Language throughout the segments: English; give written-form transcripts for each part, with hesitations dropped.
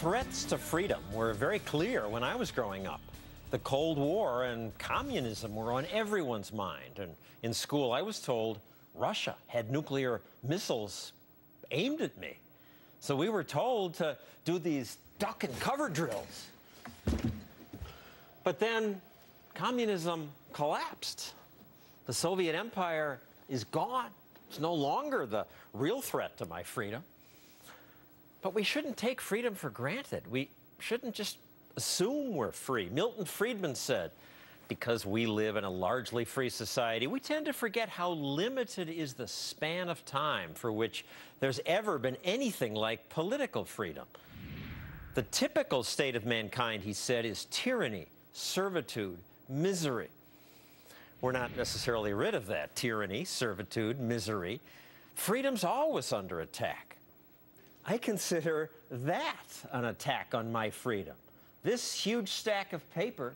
threats to freedom were very clear when I was growing up. The Cold War and communism were on everyone's mind. And in school, I was told Russia had nuclear missiles aimed at me. So we were told to do these duck and cover drills. But then communism collapsed. The Soviet Empire is gone. It's no longer the real threat to my freedom. But we shouldn't take freedom for granted. We shouldn't just assume we're free. Milton Friedman said, because we live in a largely free society, we tend to forget how limited is the span of time for which there's ever been anything like political freedom. The typical state of mankind, he said, is tyranny, servitude, misery. We're not necessarily rid of that tyranny, servitude, misery. Freedom's always under attack. I consider that an attack on my freedom. This huge stack of paper,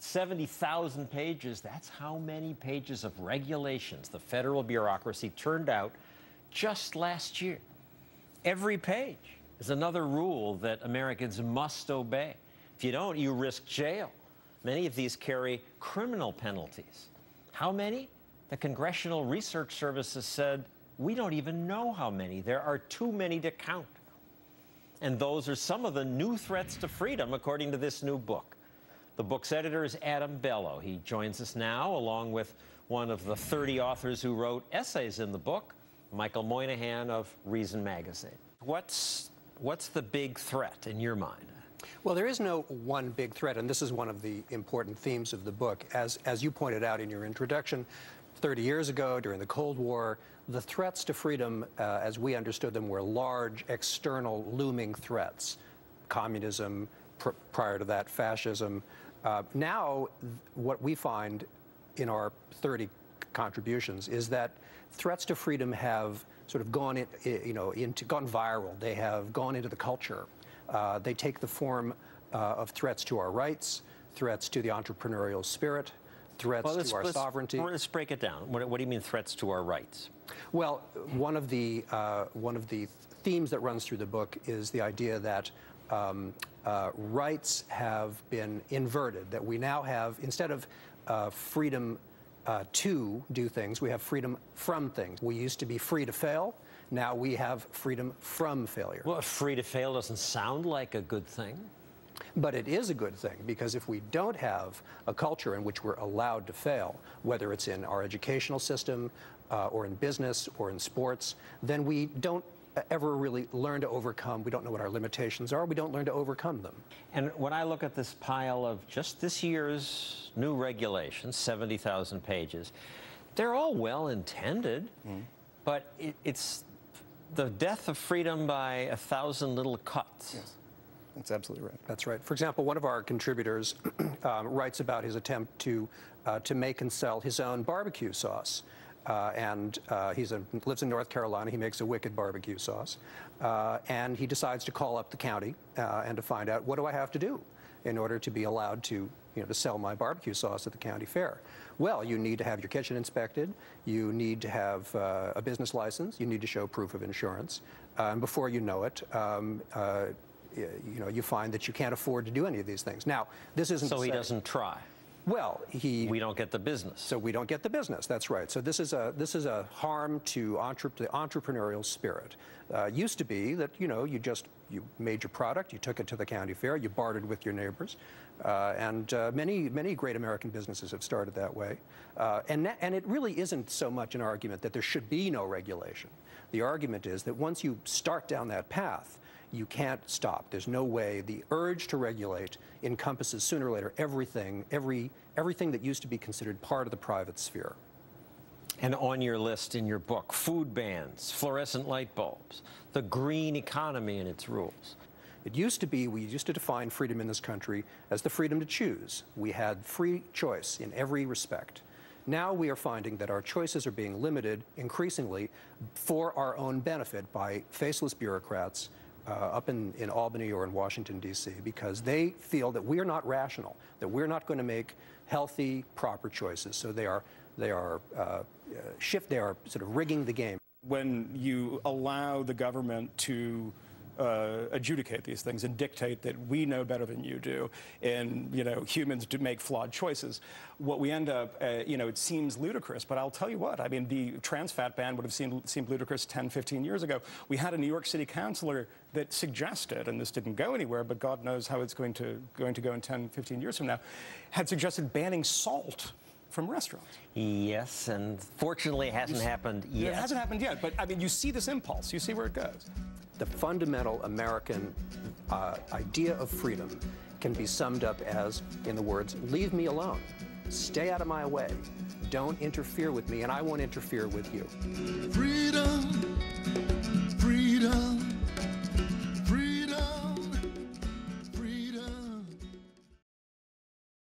70,000 pages, that's how many pages of regulations the federal bureaucracy turned out just last year. Every page is another rule that Americans must obey. If you don't, you risk jail. Many of these carry criminal penalties. How many? The Congressional Research Service has said, we don't even know how many. There are too many to count. And those are some of the new threats to freedom, according to this new book. The book's editor is Adam Bellow. He joins us now, along with one of the 30 authors who wrote essays in the book, Michael Moynihan of Reason Magazine. What's the big threat in your mind? Well, there is no one big threat, and this is one of the important themes of the book. As you pointed out in your introduction, 30 years ago, during the Cold War, the threats to freedom, as we understood them, were large, external, looming threats. Communism, prior to that, fascism. Now, what we find in our 30 contributions is that threats to freedom have sort of gone viral. They have gone into the culture. They take the form of threats to our rights, threats to the entrepreneurial spirit, threats to our sovereignty. Let's break it down. What do you mean threats to our rights? Well, one of the themes that runs through the book is the idea that rights have been inverted, that we now have, instead of freedom to do things, we have freedom from things. We used to be free to fail. Now we have freedom from failure. Well, free to fail doesn't sound like a good thing. But it is a good thing, because if we don't have a culture in which we're allowed to fail, whether it's in our educational system or in business or in sports, then we don't ever really learn to overcome. We don't know what our limitations are. We don't learn to overcome them. And when I look at this pile of just this year's new regulations, 70,000 pages, they're all well-intended, but it's the death of freedom by 1,000 little cuts. Yes. That's absolutely right. That's right. For example, one of our contributors writes about his attempt to make and sell his own barbecue sauce. He lives in North Carolina. He makes a wicked barbecue sauce. And he decides to call up the county and to find out, what do I have to do in order to be allowed to sell my barbecue sauce at the county fair? Well, you need to have your kitchen inspected. You need to have a business license. You need to show proof of insurance. And before you know it, you find that you can't afford to do any of these things. Now, this isn't so he doesn't try. Well, we don't get the business. So we don't get the business. That's right. So this is a harm to the entrepreneurial spirit. Used to be that you made your product, you took it to the county fair, you bartered with your neighbors, and many great American businesses have started that way. And it really isn't so much an argument that there should be no regulation. The argument is that once you start down that path, you can't stop. There's no way. The urge to regulate encompasses sooner or later everything that used to be considered part of the private sphere. And on your list in your book, food bans, fluorescent light bulbs, the green economy and its rules. It used to be, we used to define freedom in this country as the freedom to choose. We had free choice in every respect. Now we are finding that our choices are being limited increasingly for our own benefit by faceless bureaucrats up in Albany or in Washington, D.C., because they feel that we are not rational, that we're not going to make healthy, proper choices. So they are sort of rigging the game. When you allow the government to adjudicate these things and dictate that we know better than you do, and humans do make flawed choices. What we end up, it seems ludicrous, but I'll tell you what. I mean, the trans fat ban would have seemed ludicrous 10, 15 years ago. We had a New York City councilor that suggested, and this didn't go anywhere, but God knows how it's going to go in 10, 15 years from now, had suggested banning salt from restaurants. Yes, and fortunately it hasn't happened yet. It hasn't happened yet, but I mean, you see this impulse. You see where it goes. The fundamental American idea of freedom can be summed up as, in the words, leave me alone. Stay out of my way. Don't interfere with me, and I won't interfere with you. Freedom.